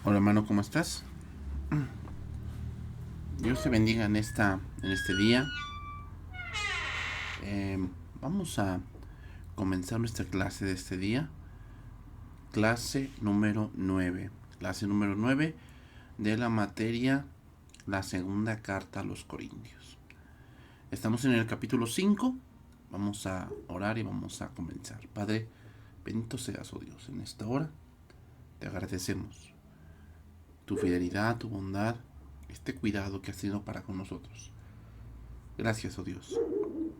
Hola hermano, ¿cómo estás? Dios te bendiga en este día. Eh, Vamos a comenzar nuestra clase de este día. Clase número 9. Clase número 9 de la materia La segunda carta a los Corintios. Estamos en el capítulo 5. Vamos a orar y vamos a comenzar. Padre, bendito seas, oh Dios, en esta hora. Te agradecemos tu fidelidad, tu bondad, este cuidado que has tenido para con nosotros. Gracias, oh Dios.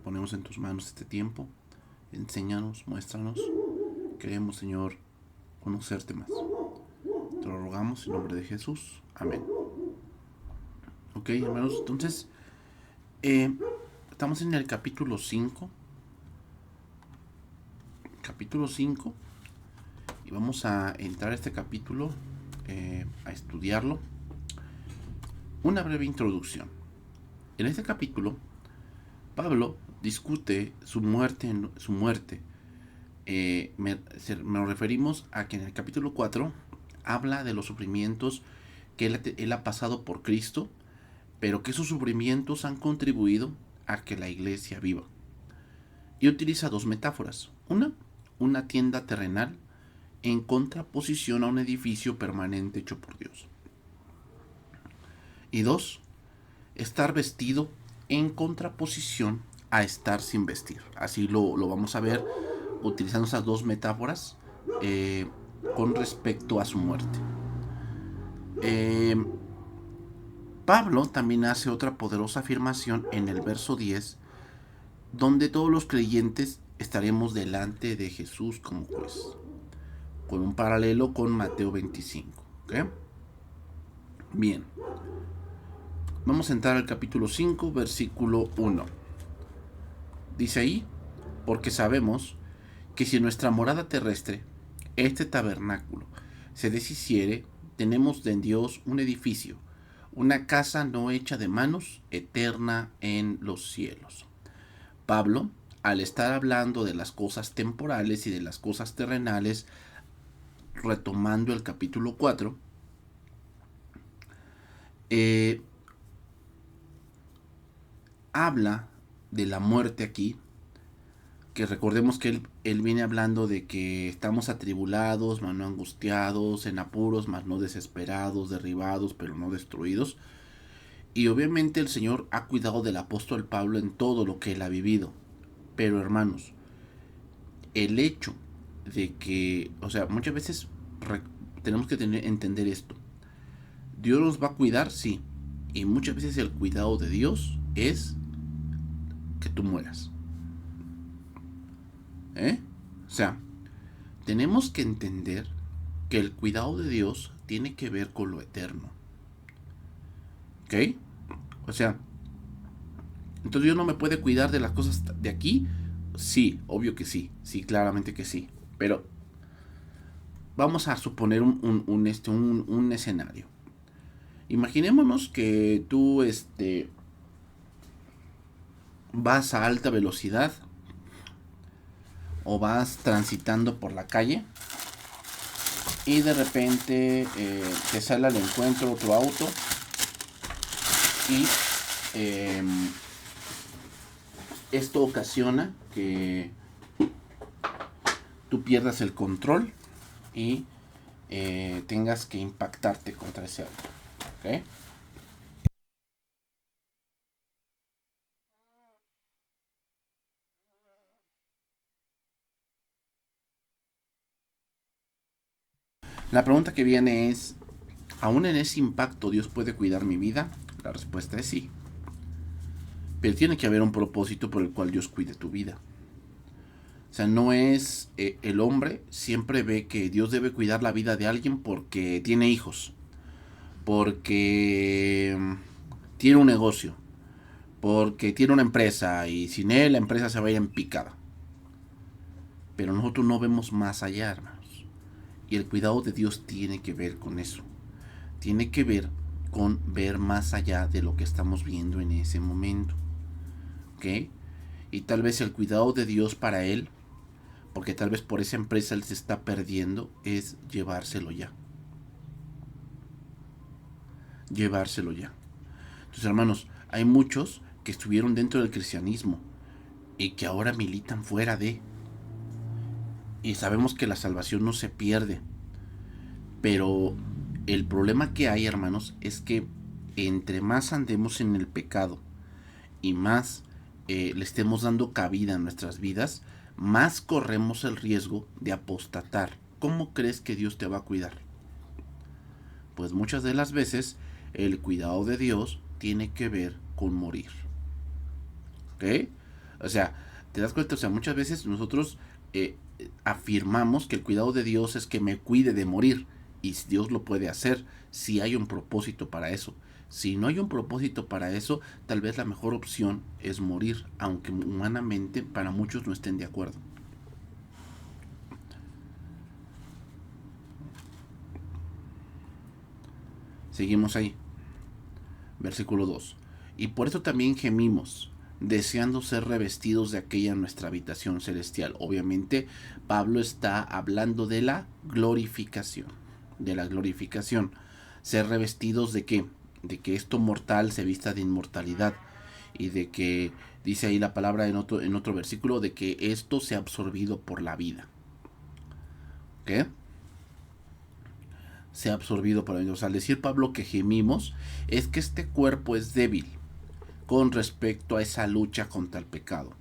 Ponemos en tus manos este tiempo. Enséñanos, muéstranos. Queremos, Señor, conocerte más. Te lo rogamos en nombre de Jesús. Amén. Ok, hermanos, entonces eh, estamos en el capítulo 5. Capítulo 5. Y vamos a entrar a este capítulo a estudiarlo. Una breve introducción. En este capítulo, Pablo discute su muerte. Nos referimos a que en el capítulo 4 habla de los sufrimientos que él ha pasado por Cristo, pero que esos sufrimientos han contribuido a que la iglesia viva. Y utiliza dos metáforas. Una tienda terrenal en contraposición a un edificio permanente hecho por Dios. Y dos, estar vestido en contraposición a estar sin vestir. Así lo vamos a ver utilizando esas dos metáforas con respecto a su muerte. Pablo también hace otra poderosa afirmación en el verso 10, donde todos los creyentes estaremos delante de Jesús como juez, con un paralelo con Mateo 25. ¿Okay? Bien, vamos a entrar al capítulo 5, versículo 1. Dice ahí, porque sabemos que si nuestra morada terrestre, este tabernáculo, se deshiciere, tenemos en Dios un edificio, una casa no hecha de manos, eterna en los cielos. Pablo, al estar hablando de las cosas temporales y de las cosas terrenales, retomando el capítulo 4, habla de la muerte aquí, que recordemos que él viene hablando de que estamos atribulados, mas no angustiados, en apuros, mas no desesperados, derribados, pero no destruidos. Y obviamente el Señor ha cuidado del apóstol Pablo en todo lo que él ha vivido. Pero hermanos, el hecho de que, o sea, muchas veces tenemos que entender esto. Dios nos va a cuidar, sí. Y muchas veces el cuidado de Dios es que tú mueras. O sea, tenemos que entender que el cuidado de Dios tiene que ver con lo eterno. ¿Ok? O sea, entonces Dios no me puede cuidar de las cosas de aquí. Sí, obvio que sí. Sí, claramente que sí. Pero vamos a suponer un escenario. Imaginémonos que tú vas a alta velocidad o vas transitando por la calle y de repente te sale al encuentro otro auto y esto ocasiona que tú pierdas el control y tengas que impactarte contra ese auto. ¿Okay? La pregunta que viene es, ¿aún en ese impacto Dios puede cuidar mi vida? La respuesta es sí. Pero tiene que haber un propósito por el cual Dios cuide tu vida. O sea, no es el hombre siempre ve que Dios debe cuidar la vida de alguien porque tiene hijos, porque tiene un negocio, porque tiene una empresa y sin él la empresa se va a ir en picada. Pero nosotros no vemos más allá, hermanos. Y el cuidado de Dios tiene que ver con eso. Tiene que ver con ver más allá de lo que estamos viendo en ese momento. ¿Ok? Y tal vez el cuidado de Dios para él, porque tal vez por esa empresa él se está perdiendo, es llevárselo ya. llevárselo ya. Entonces, hermanos, hay muchos que estuvieron dentro del cristianismo y que ahora militan fuera de. Y sabemos que la salvación no se pierde. Pero el problema que hay, hermanos, es que entre más andemos en el pecado y más le estemos dando cabida a nuestras vidas, más corremos el riesgo de apostatar. ¿Cómo crees que Dios te va a cuidar? Pues muchas de las veces el cuidado de Dios tiene que ver con morir. ¿Ok? O sea, ¿te das cuenta? O sea, muchas veces nosotros afirmamos que el cuidado de Dios es que me cuide de morir. Y Dios lo puede hacer si hay un propósito para eso. Si no hay un propósito para eso, tal vez la mejor opción es morir, aunque humanamente para muchos no estén de acuerdo. Seguimos ahí. Versículo 2. Y por eso también gemimos, deseando ser revestidos de aquella nuestra habitación celestial. Obviamente, Pablo está hablando de la glorificación. De la glorificación. Ser revestidos de qué? De que esto mortal se vista de inmortalidad. Y de que, dice ahí la palabra en otro versículo, de que esto sea absorbido por la vida. ¿Qué? Sea absorbido por la vida. O sea, al decir Pablo que gemimos, es que este cuerpo es débil con respecto a esa lucha contra el pecado.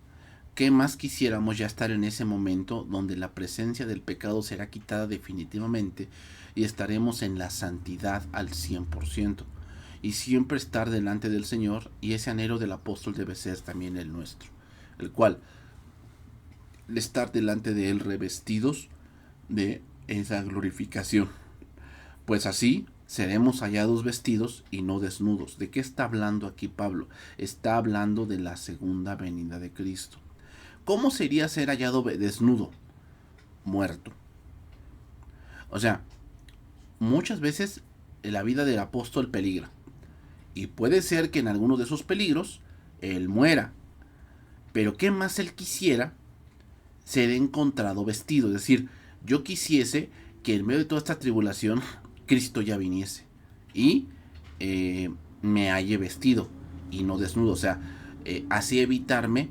¿Qué más quisiéramos ya estar en ese momento donde la presencia del pecado será quitada definitivamente y estaremos en la santidad al 100%? Y siempre estar delante del Señor, y ese anhelo del apóstol debe ser también el nuestro, el cual estar delante de Él revestidos de esa glorificación. Pues así seremos hallados vestidos y no desnudos. ¿De qué está hablando aquí Pablo? Está hablando de la segunda venida de Cristo. ¿Cómo sería ser hallado desnudo? Muerto. O sea, muchas veces la vida del apóstol peligra. Y puede ser que en alguno de esos peligros él muera. Pero ¿qué más él quisiera ser encontrado vestido? Es decir, yo quisiese que en medio de toda esta tribulación Cristo ya viniese y me halle vestido y no desnudo. O sea, así evitarme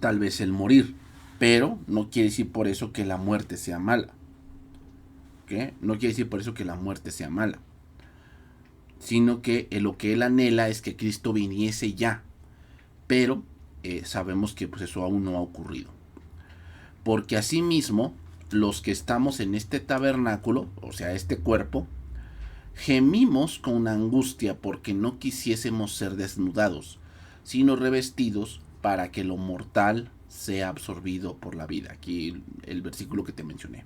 tal vez el morir. Pero no quiere decir por eso que la muerte sea mala. ¿Qué? No quiere decir por eso que la muerte sea mala. Sino que lo que él anhela es que Cristo viniese ya. Pero sabemos que pues eso aún no ha ocurrido. Porque asimismo, los que estamos en este tabernáculo, o sea, este cuerpo, gemimos con angustia porque no quisiésemos ser desnudados, sino revestidos para que lo mortal sea absorbido por la vida. Aquí el versículo que te mencioné.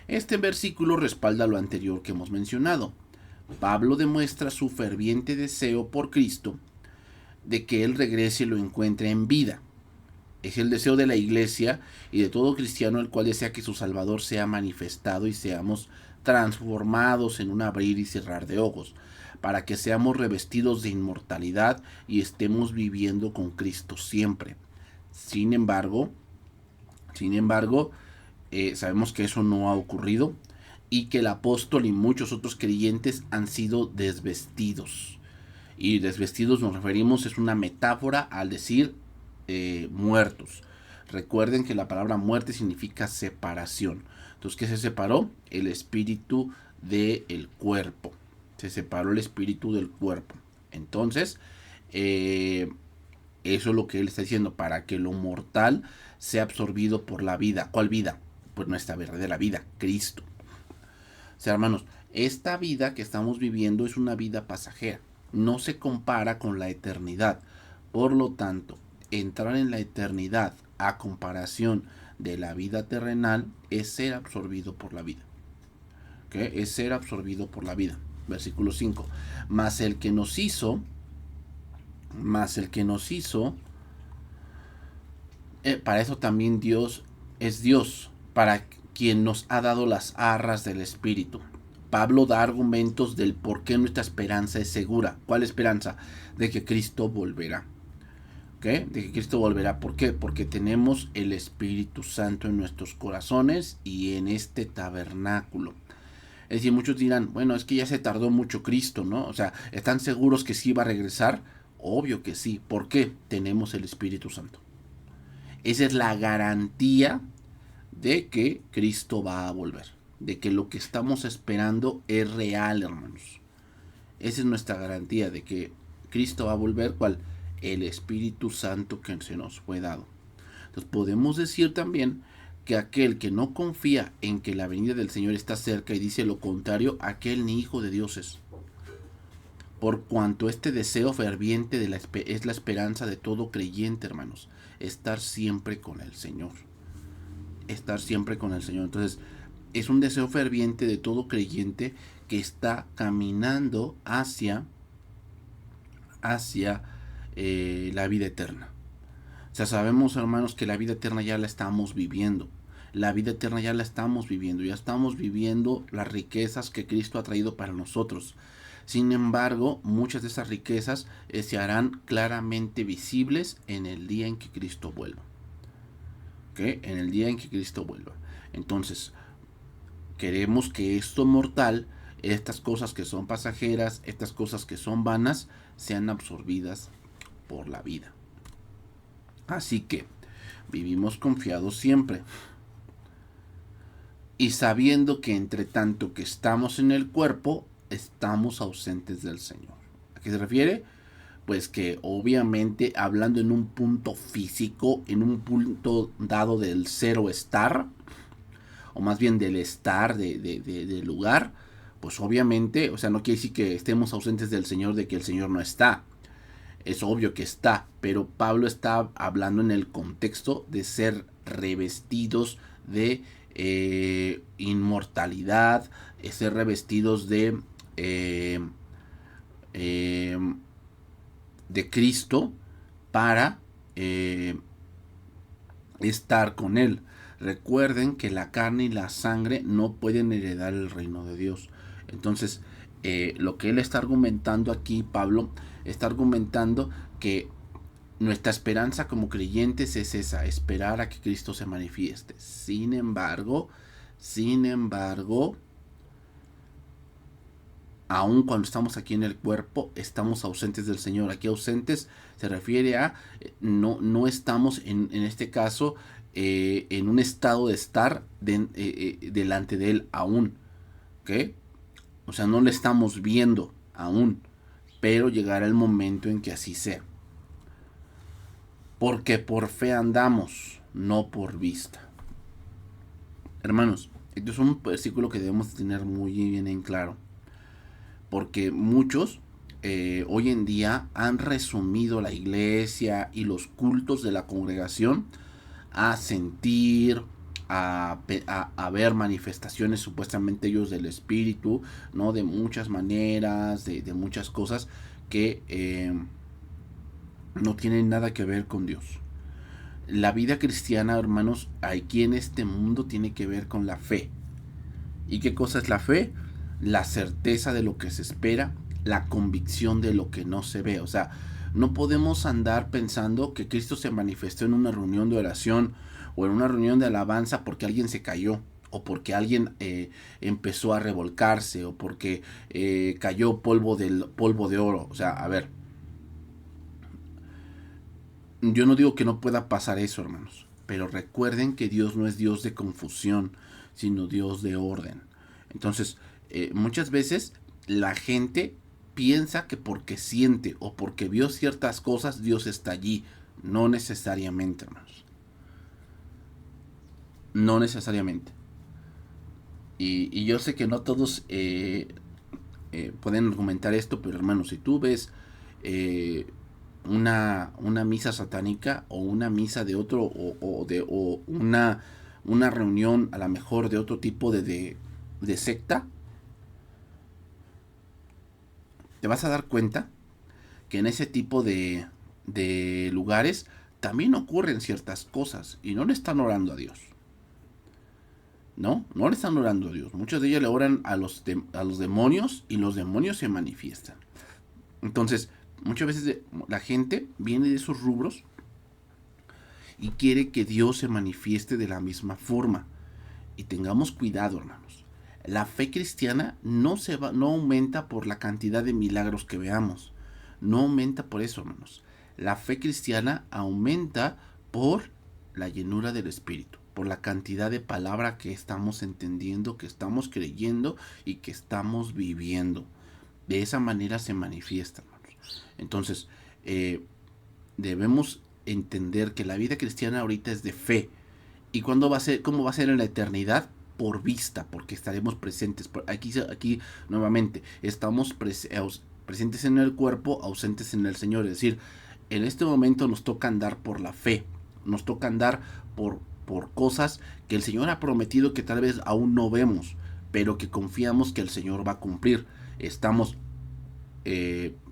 Este versículo respalda lo anterior que hemos mencionado. Pablo demuestra su ferviente deseo por Cristo de que Él regrese y lo encuentre en vida. Es el deseo de la iglesia y de todo cristiano el cual desea que su Salvador sea manifestado y seamos transformados en un abrir y cerrar de ojos, para que seamos revestidos de inmortalidad y estemos viviendo con Cristo siempre. Sin embargo, sabemos que eso no ha ocurrido y que el apóstol y muchos otros creyentes han sido desvestidos. Y desvestidos nos referimos, es una metáfora al decir muertos. Recuerden que la palabra muerte significa separación. Entonces, ¿qué se separó? El espíritu del cuerpo. Se separó el espíritu del cuerpo. Entonces, eso es lo que él está diciendo, para que lo mortal sea absorbido por la vida. ¿Cuál vida? Pues nuestra verdadera vida, Cristo. O sea, hermanos, esta vida que estamos viviendo es una vida pasajera. No se compara con la eternidad. Por lo tanto, entrar en la eternidad a comparación de la vida terrenal es ser absorbido por la vida. ¿Okay? Es ser absorbido por la vida. Versículo 5. Mas el que nos hizo, para eso también Dios es Dios, para quien nos ha dado las arras del Espíritu. Pablo da argumentos del por qué nuestra esperanza es segura. ¿Cuál esperanza? De que Cristo volverá. ¿Okay? De que Cristo volverá. ¿Por qué? Porque tenemos el Espíritu Santo en nuestros corazones y en este tabernáculo. Es decir, muchos dirán, bueno, es que ya se tardó mucho Cristo, ¿no? O sea, ¿están seguros que sí va a regresar? Obvio que sí. ¿Por qué? Tenemos el Espíritu Santo. Esa es la garantía de que Cristo va a volver. De que lo que estamos esperando es real, hermanos. Esa es nuestra garantía de que Cristo va a volver. ¿Cuál? El Espíritu Santo que se nos fue dado. Entonces podemos decir también que aquel que no confía en que la venida del Señor está cerca y dice lo contrario, aquel ni hijo de Dios es. Por cuanto este deseo ferviente es la esperanza de todo creyente, hermanos. Estar siempre con el Señor. Estar siempre con el Señor. Entonces, es un deseo ferviente de todo creyente que está caminando hacia la vida eterna. O sea, sabemos, hermanos, que la vida eterna ya la estamos viviendo. La vida eterna ya la estamos viviendo. Ya estamos viviendo las riquezas que Cristo ha traído para nosotros. Sin embargo, muchas de esas riquezas se harán claramente visibles en el día en que Cristo vuelva. ¿Okay? En el día en que Cristo vuelva. Entonces, queremos que esto mortal, estas cosas que son pasajeras, estas cosas que son vanas, sean absorbidas por la vida. Así que vivimos confiados siempre. Y sabiendo que entre tanto que estamos en el cuerpo, estamos ausentes del Señor. ¿A qué se refiere? Pues que obviamente hablando en un punto físico, en un punto dado del cero estar, o más bien del estar del lugar, pues obviamente, o sea, no quiere decir que estemos ausentes del Señor, de que el Señor no está. Es obvio que está, pero Pablo está hablando en el contexto de ser revestidos de inmortalidad, ser revestidos de Cristo para estar con Él. Recuerden que la carne y la sangre no pueden heredar el reino de Dios. Entonces, lo que él está argumentando aquí, Pablo, está argumentando que nuestra esperanza como creyentes es esa, esperar a que Cristo se manifieste. Sin embargo, aun cuando estamos aquí en el cuerpo, estamos ausentes del Señor. Aquí ausentes se refiere a no estamos en este caso en un estado de estar delante de Él aún. ¿Okay? O sea, no le estamos viendo aún, pero llegará el momento en que así sea. Porque por fe andamos, no por vista. Hermanos, esto es un versículo que debemos tener muy bien en claro. Porque muchos hoy en día han resumido la iglesia y los cultos de la congregación a sentir, a ver manifestaciones supuestamente ellos del espíritu, ¿no? De muchas maneras, de muchas cosas que no tienen nada que ver con Dios. La vida cristiana, hermanos, aquí en este mundo tiene que ver con la fe. ¿Y qué cosa es la fe? La certeza de lo que se espera, la convicción de lo que no se ve. O sea, no podemos andar pensando que Cristo se manifestó en una reunión de oración o en una reunión de alabanza porque alguien se cayó, o porque alguien empezó a revolcarse, o porque cayó polvo de oro. O sea, a ver, yo no digo que no pueda pasar eso, hermanos, pero recuerden que Dios no es Dios de confusión, sino Dios de orden. Entonces, muchas veces la gente piensa que porque siente o porque vio ciertas cosas, Dios está allí. No necesariamente, hermanos. No necesariamente. Y yo sé que no todos pueden argumentar esto, pero hermanos, si tú ves una misa satánica o una misa de otro o una reunión a lo mejor de otro tipo de secta, te vas a dar cuenta que en ese tipo de lugares también ocurren ciertas cosas y no le están orando a Dios. No le están orando a Dios. Muchos de ellos le oran a los demonios y los demonios se manifiestan. Entonces, muchas veces la gente viene de esos rubros y quiere que Dios se manifieste de la misma forma. Y tengamos cuidado, hermanos. La fe cristiana no aumenta por la cantidad de milagros que veamos. No aumenta por eso, hermanos. La fe cristiana aumenta por la llenura del Espíritu, por la cantidad de palabra que estamos entendiendo, que estamos creyendo y que estamos viviendo. De esa manera se manifiesta, hermanos. Entonces, debemos entender que la vida cristiana ahorita es de fe. ¿Y cuándo va a ser? ¿Cómo va a ser en la eternidad? Por vista, porque estaremos presentes. Aquí nuevamente, estamos presentes en el cuerpo, ausentes en el Señor. Es decir, en este momento nos toca andar por la fe. Nos toca andar por cosas que el Señor ha prometido que tal vez aún no vemos, pero que confiamos que el Señor va a cumplir. Estamos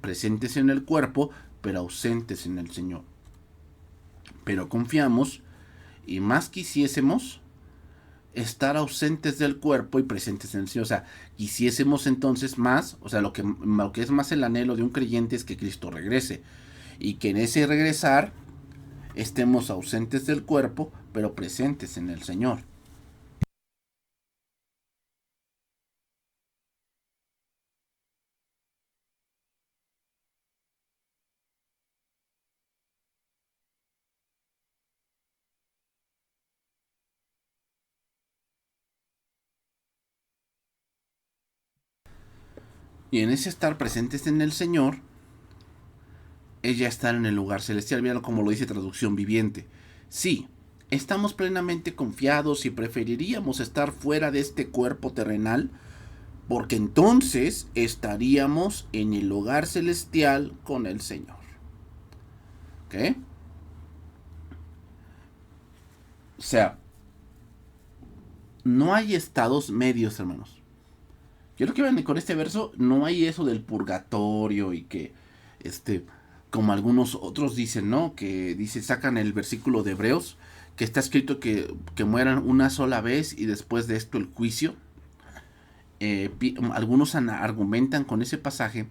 presentes en el cuerpo, pero ausentes en el Señor. Pero confiamos, y más quisiésemos estar ausentes del cuerpo y presentes en el Señor. O sea, quisiésemos entonces más, o sea, lo que es más el anhelo de un creyente es que Cristo regrese. Y que en ese regresar estemos ausentes del cuerpo, pero presentes en el Señor. Y en ese estar presentes en el Señor, es ya estar en el lugar celestial. Míralo como lo dice traducción viviente. Sí, estamos plenamente confiados y preferiríamos estar fuera de este cuerpo terrenal, porque entonces estaríamos en el hogar celestial con el Señor. ¿Ok? O sea, no hay estados medios, hermanos. Quiero que vean con este verso, no hay eso del purgatorio y que, como algunos otros dicen, ¿no? Que dice, sacan el versículo de Hebreos, que está escrito que mueran una sola vez y después de esto el juicio. Algunos argumentan con ese pasaje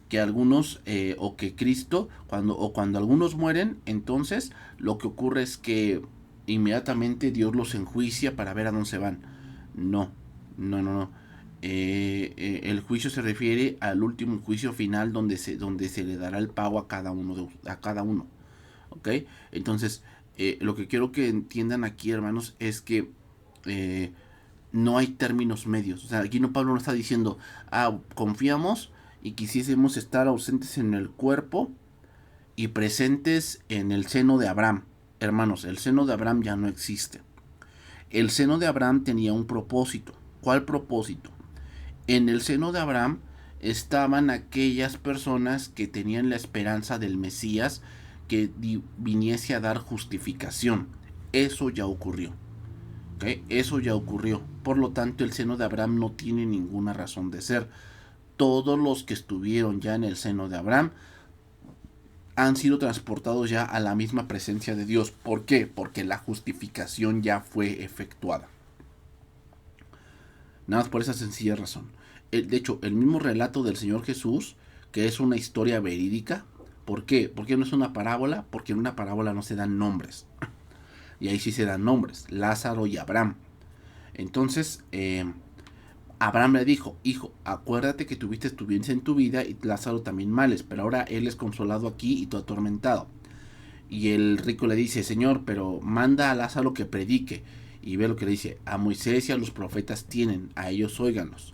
que algunos o que Cristo cuando algunos mueren, entonces lo que ocurre es que inmediatamente Dios los enjuicia para ver a dónde se van. No, no, no, no. El juicio se refiere al último juicio final donde se le dará el pago a cada uno a cada uno. ¿Ok? Entonces, lo que quiero que entiendan aquí, hermanos, es que no hay términos medios. O sea, aquí no, Pablo no está diciendo, confiamos y quisiésemos estar ausentes en el cuerpo y presentes en el seno de Abraham. Hermanos, el seno de Abraham ya no existe. El seno de Abraham tenía un propósito. ¿Cuál propósito? En el seno de Abraham estaban aquellas personas que tenían la esperanza del Mesías que viniese a dar justificación. Eso ya ocurrió. ¿Okay? Eso ya ocurrió. Por lo tanto, el seno de Abraham no tiene ninguna razón de ser. Todos los que estuvieron ya en el seno de Abraham han sido transportados ya a la misma presencia de Dios. ¿Por qué? Porque la justificación ya fue efectuada. Nada más por esa sencilla razón. De hecho, el mismo relato del Señor Jesús, que es una historia verídica. ¿Por qué? Porque no es una parábola, porque en una parábola no se dan nombres. Y ahí sí se dan nombres, Lázaro y Abraham. Entonces, Abraham le dijo, hijo, acuérdate que tuviste experiencia en tu vida y Lázaro también males, pero ahora él es consolado aquí y tú atormentado. Y el rico le dice, Señor, pero manda a Lázaro que predique. Y ve lo que le dice, a Moisés y a los profetas tienen, a ellos óiganlos.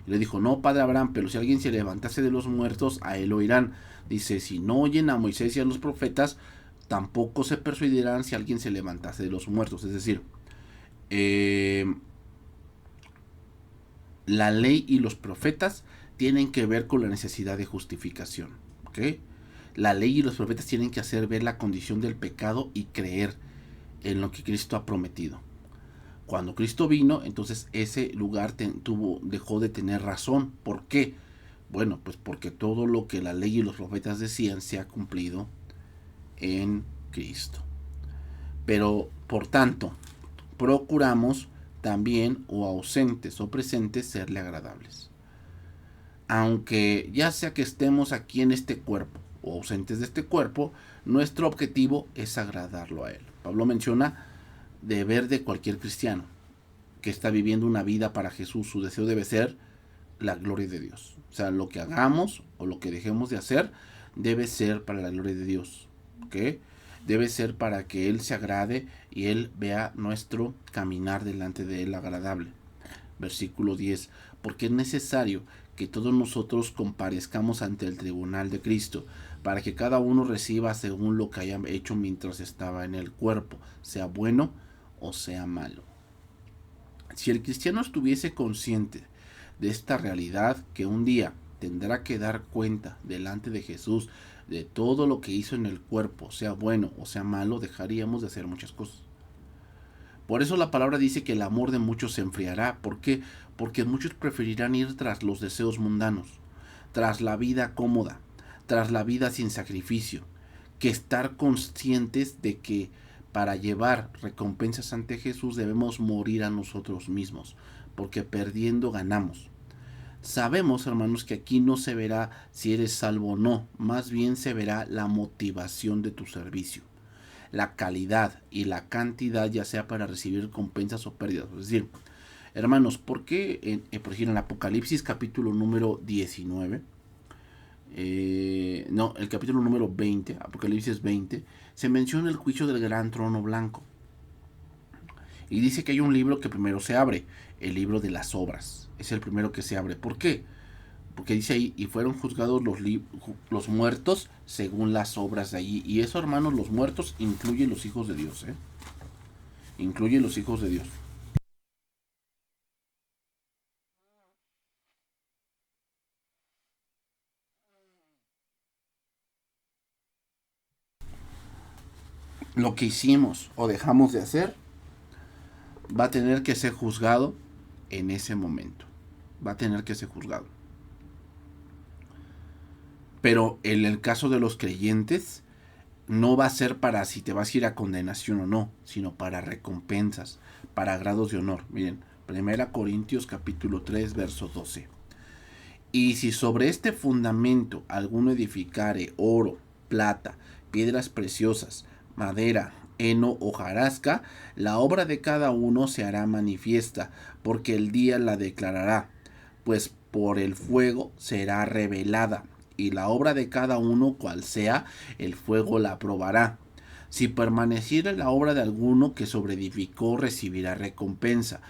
Y le dijo, no, padre Abraham, pero si alguien se levantase de los muertos, a él oirán. Dice, si no oyen a Moisés y a los profetas, tampoco se persuadirán si alguien se levantase de los muertos. Es decir, la ley y los profetas tienen que ver con la necesidad de justificación. ¿Okay? La ley y los profetas tienen que hacer ver la condición del pecado y creer en lo que Cristo ha prometido. Cuando Cristo vino, entonces ese lugar dejó de tener razón. ¿Por qué? Bueno, pues porque todo lo que la ley y los profetas decían se ha cumplido en Cristo. Pero, por tanto, procuramos también, o ausentes o presentes, serle agradables. Aunque ya sea que estemos aquí en este cuerpo o ausentes de este cuerpo, nuestro objetivo es agradarlo a Él. Pablo menciona deber de cualquier cristiano, que está viviendo una vida para Jesús, su deseo debe ser la gloria de Dios. O sea, lo que hagamos o lo que dejemos de hacer debe ser para la gloria de Dios. ¿Ok? Debe ser para que Él se agrade y Él vea nuestro caminar delante de Él agradable. Versículo 10. Porque es necesario que todos nosotros comparezcamos ante el tribunal de Cristo, para que cada uno reciba según lo que haya hecho mientras estaba en el cuerpo, sea bueno o sea malo. Si el cristiano estuviese consciente de esta realidad, que un día tendrá que dar cuenta delante de Jesús de todo lo que hizo en el cuerpo, sea bueno o sea malo, dejaríamos de hacer muchas cosas. Por eso la palabra dice que el amor de muchos se enfriará. ¿Por qué? Porque muchos preferirán ir tras los deseos mundanos, tras la vida cómoda, tras la vida sin sacrificio, que estar conscientes de que para llevar recompensas ante Jesús debemos morir a nosotros mismos, porque perdiendo ganamos. Sabemos, hermanos, que aquí no se verá si eres salvo o no, más bien se verá la motivación de tu servicio, la calidad y la cantidad, ya sea para recibir recompensas o pérdidas. Es decir, hermanos, ¿por qué, por ejemplo, en Apocalipsis capítulo número 19, el capítulo número 20, Apocalipsis 20, se menciona el juicio del gran trono blanco? Y dice que hay un libro que primero se abre, el libro de las obras. Es el primero que se abre. ¿Por qué? Porque dice ahí, y fueron juzgados los muertos según las obras de allí. Y eso, hermanos, los muertos incluyen los hijos de Dios. Incluyen los hijos de Dios. Lo que hicimos o dejamos de hacer va a tener que ser juzgado en ese momento. Va a tener que ser juzgado. Pero en el caso de los creyentes, no va a ser para si te vas a ir a condenación o no, sino para recompensas, para grados de honor. Miren, 1 Corintios capítulo 3, verso 12. Y si sobre este fundamento alguno edificare oro, plata, piedras preciosas, madera, heno o hojarasca, la obra de cada uno se hará manifiesta, porque el día la declarará, pues por el fuego será revelada, y la obra de cada uno, cual sea, el fuego la probará. Si permaneciera la obra de alguno que sobreedificó, recibirá recompensa.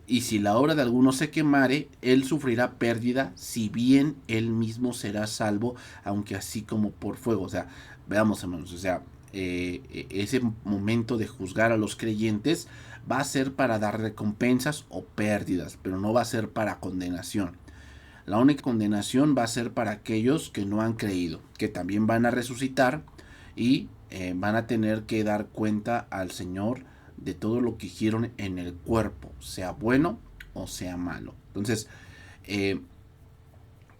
Y si la obra de alguno se quemare, él sufrirá pérdida, si bien él mismo será salvo, aunque así como por fuego. O sea, veamos, hermanos, o sea, ese momento de juzgar a los creyentes va a ser para dar recompensas o pérdidas, pero no va a ser para condenación. La única condenación va a ser para aquellos que no han creído, que también van a resucitar y van a tener que dar cuenta al Señor de todo lo que hicieron en el cuerpo, sea bueno o sea malo. Entonces,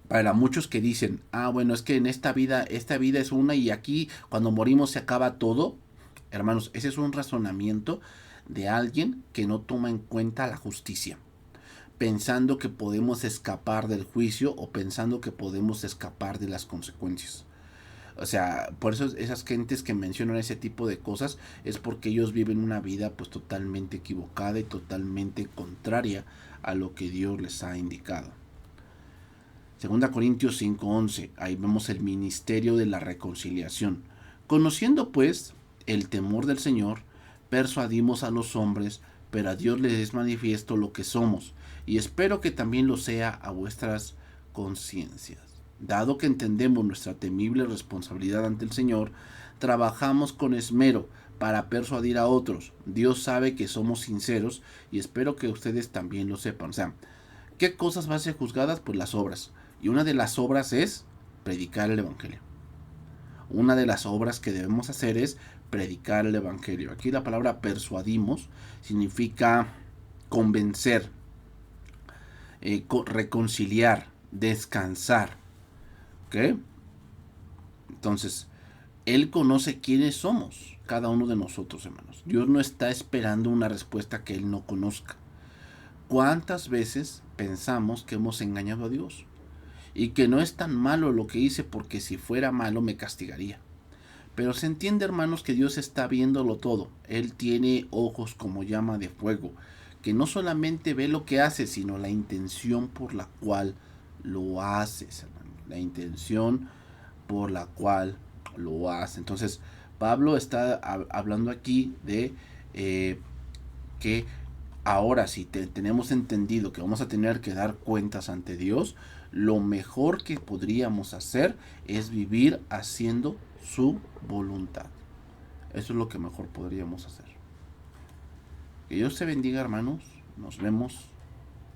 para muchos que dicen, bueno, es que en esta vida es una y aquí cuando morimos se acaba todo. Hermanos, ese es un razonamiento de alguien que no toma en cuenta la justicia, pensando que podemos escapar del juicio o pensando que podemos escapar de las consecuencias. O sea, por eso esas gentes que mencionan ese tipo de cosas es porque ellos viven una vida pues totalmente equivocada y totalmente contraria a lo que Dios les ha indicado. 2 Corintios 5:11, ahí vemos el ministerio de la reconciliación. Conociendo pues el temor del Señor, persuadimos a los hombres, pero a Dios les es manifiesto lo que somos, y espero que también lo sea a vuestras conciencias. Dado que entendemos nuestra temible responsabilidad ante el Señor, trabajamos con esmero para persuadir a otros. Dios sabe que somos sinceros y espero que ustedes también lo sepan. O sea, ¿qué cosas van a ser juzgadas? Pues las obras. Y una de las obras es predicar el Evangelio. Una de las obras que debemos hacer es predicar el Evangelio. Aquí la palabra persuadimos significa convencer, reconciliar, descansar. ¿Ok? Entonces, Él conoce quiénes somos, cada uno de nosotros, hermanos. Dios no está esperando una respuesta que Él no conozca. ¿Cuántas veces pensamos que hemos engañado a Dios? Y que no es tan malo lo que hice porque si fuera malo me castigaría. Pero se entiende, hermanos, que Dios está viéndolo todo. Él tiene ojos como llama de fuego, que no solamente ve lo que haces, sino la intención por la cual lo haces, hermano. La intención por la cual lo haces. Entonces, Pablo está hablando aquí de que ahora si tenemos entendido que vamos a tener que dar cuentas ante Dios, lo mejor que podríamos hacer es vivir haciendo su voluntad. Eso es lo que mejor podríamos hacer. Que Dios te bendiga, hermanos. Nos vemos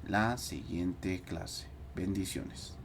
la siguiente clase. Bendiciones.